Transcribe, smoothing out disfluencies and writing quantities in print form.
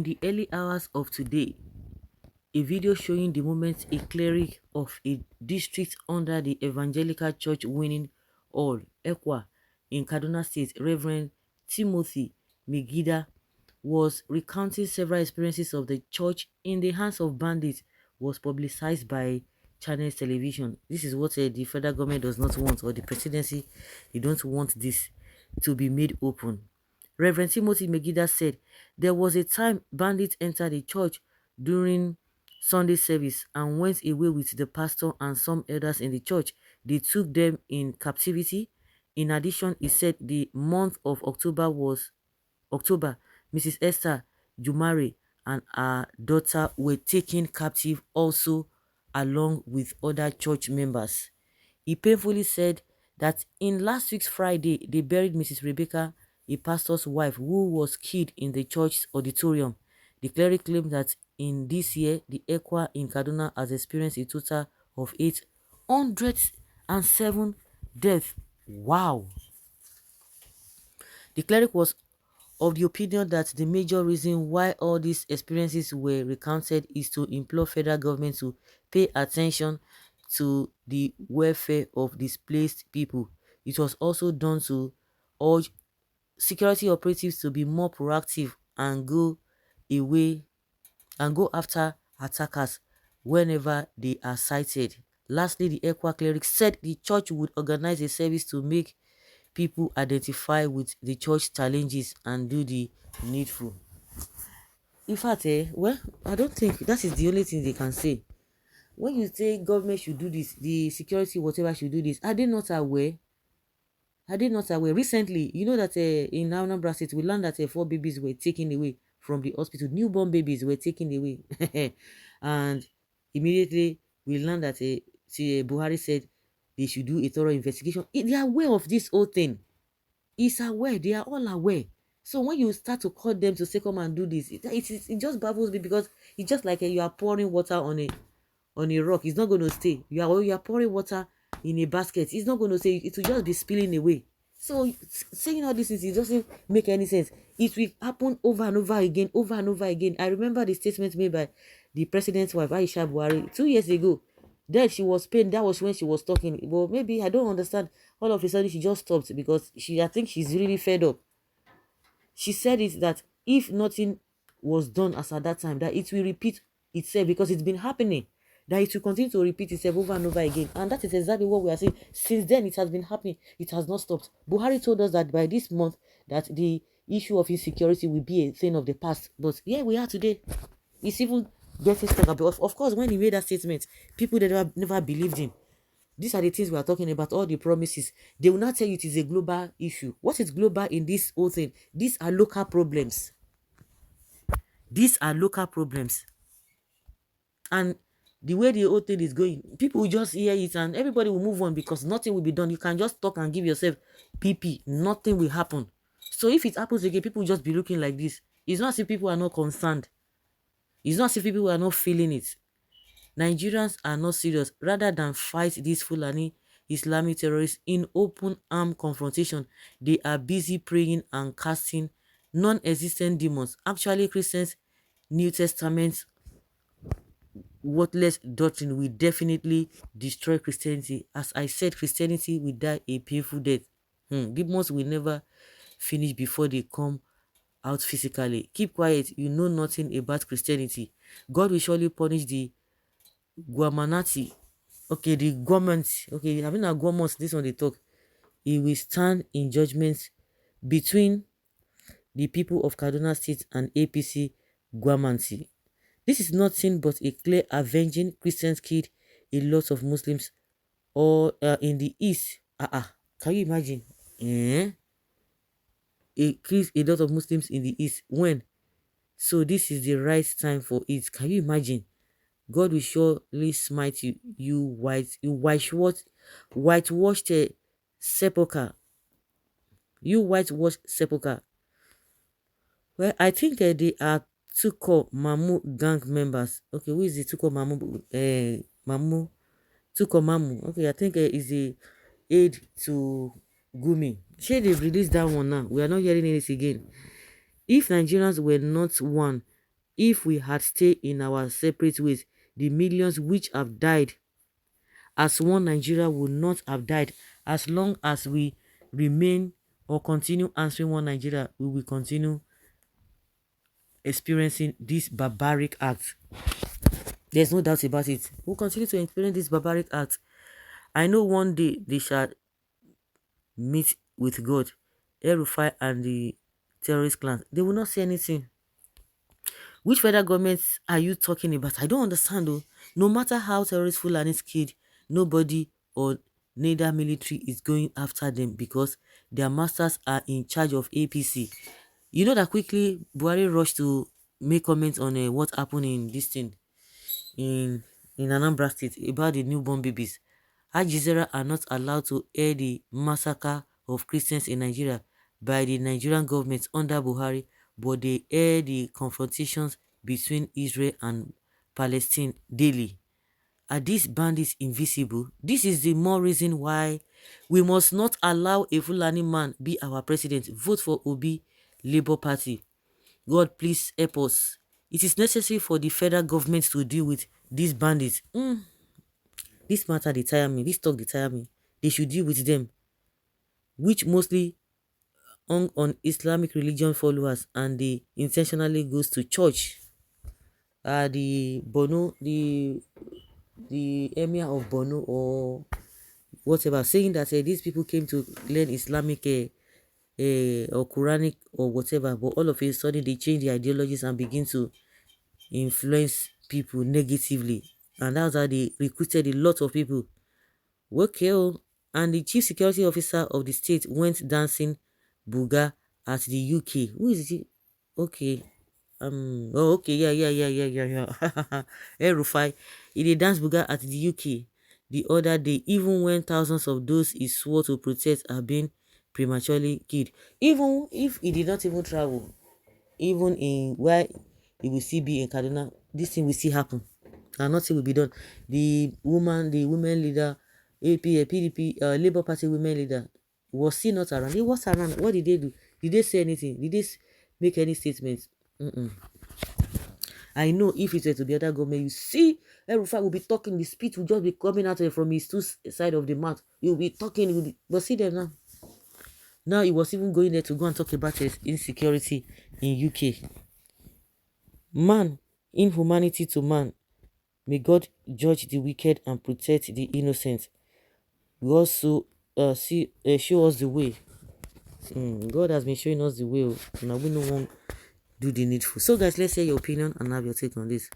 the early hours of today, a video showing the moment a cleric of a district under the Evangelical Church winning all ECWA in Kaduna State, Reverend Timothy Megida, was recounting several experiences of the church in the hands of bandits was publicized by CHA0S television. This is what the federal government does not want, or the presidency, they don't want this to be made open. Reverend Timothy Megida said there was a time bandits entered the church during Sunday service and went away with the pastor and some elders in the church. They took them in captivity. In addition, he said the month of October, Mrs. Esther Jumare and her daughter were taken captive also along with other church members. He painfully said that in last week's Friday, they buried Mrs. Rebecca, a pastor's wife, who was killed in the church's auditorium. The cleric claimed that in this year, the ECWA in Kaduna has experienced a total of 807 deaths. Wow! The cleric was of the opinion that the major reason why all these experiences were recounted is to implore federal government to pay attention to the welfare of displaced people. It was also done to urge security operatives to be more proactive and go away and go after attackers whenever they are sighted. Lastly, the ECWA cleric said the church would organize a service to make people identify with the church challenges and do the needful. In fact, well, I don't think that is the only thing they can say. When you say government should do this, the security, whatever, should do this, are they not aware? Are they not aware? Recently, you know that in Anambra State, we learned that 4 babies were taken away from the hospital. Newborn babies were taken away. And immediately, we learned that Buhari said they should do a thorough investigation. They are aware of this whole thing. He's aware. They are all aware. So when you start to call them to say, come and do this, it just baffles me, because it's just like you are pouring water on a rock. It's not going to stay. You are pouring water in a basket. It's not going to stay. It will just be spilling away. So saying all this, it doesn't make any sense. It will happen over and over again, over and over again. I remember the statement made by the president's wife, Aisha Buhari, 2 years ago. Then she was paid. That was when she was talking. Well, maybe I don't understand. All of a sudden, she just stopped because I think she's really fed up. She said it that if nothing was done as at that time, that it will repeat itself, because it's been happening. That it will continue to repeat itself over and over again. And that is exactly what we are saying. Since then, it has been happening. It has not stopped. Buhari told us that by this month, that the issue of insecurity will be a thing of the past. But yeah, we are today. It's even getting stronger. But of course, when he made that statement, people that never believed him. These are the things we are talking about, all the promises. They will not tell you it is a global issue. What is global in this whole thing? These are local problems. These are local problems. And the way the whole thing is going, people will just hear it and everybody will move on, because nothing will be done. You can just talk and give yourself PP. Nothing will happen. So if it happens again, people will just be looking like this. It's not as if people are not concerned. It's not as if people are not feeling it. Nigerians are not serious. Rather than fight these Fulani Islamic terrorists in open armed confrontation, they are busy praying and casting non-existent demons. Actually, Christians' New Testament worthless doctrine will definitely destroy Christianity. As I said, Christianity will die a painful death. Demons will never finish before they come out physically. Keep quiet. You know nothing about Christianity. God will surely punish the Guamanati. Okay, the government. Okay, having a government, this one they talk. He will stand in judgment between the people of Kaduna State and APC Guamanti. This is nothing but a clear avenging. Christians killed a lot of Muslims or in the East. Can you imagine? Killed a lot of Muslims in the East. When? So this is the right time for it. Can you imagine? God will surely smite you, whitewashed sepulchre. You whitewashed sepulchre. Well, I think they are Tuko Mamu gang members. Okay, who is the Tuko Mamu? Tuko Mamu. Okay, I think is the aid to Gumi. Shey they've released that one now. We are not hearing it again. If Nigerians were not one, If we had stayed in our separate ways, the millions which have died as one Nigeria would not have died. As long as we remain or continue answering one Nigeria, we will continue experiencing this barbaric act. There's no doubt about it. We'll continue to experience this barbaric act. I know one day they shall meet with God. El-Rufai and the terrorist clans, they will not say anything. Which federal governments are you talking about? I don't understand though. No matter how terrorist Fulanis killed, nobody or neither military is going after them because their masters are in charge of APC. You know that quickly Buhari rushed to make comments on what happened in this thing in Anambra State about the newborn babies. Al Jazeera are not allowed to air the massacre of Christians in Nigeria by the Nigerian government under Buhari, but they air the confrontations between Israel and Palestine daily. Are these bandits invisible? This is the more reason why we must not allow a Fulani man be our president. Vote for Obi, Labour Party. God, please help us. It is necessary for the federal government to deal with these bandits. This matter they tire me. This talk they tire me. They should deal with them, which mostly hung on Islamic religion followers and they intentionally goes to church. The Bono, the emir of Bono or whatever, saying that these people came to learn Islamic or Quranic or whatever, but all of a sudden they change their ideologies and begin to influence people negatively, and that's how they recruited a lot of people. Okay, and the chief security officer of the state went dancing buga at the UK. Who is it? Okay. Okay, yeah. El-Rufai, he did dance buga at the UK the other day, even when thousands of those he swore to protect are being prematurely killed. Even if he did not even travel, even in where he will still be in Kaduna, this thing will still happen and nothing will be done. The women leader, PDP, Labour Party women leader was still not around. He was around. What did they do? Did they say anything? Did they make any statements? I know if it were to the other government, you see, El-Rufai will be talking, the speech will just be coming out from his two side of the mouth. He will be talking, but see them now. Now he was even going there to go and talk about his insecurity in UK. Man, inhumanity to man. May God judge the wicked and protect the innocent. We also show us the way. God has been showing us the way. Now we no one do the needful. So guys, let's hear your opinion and have your take on this.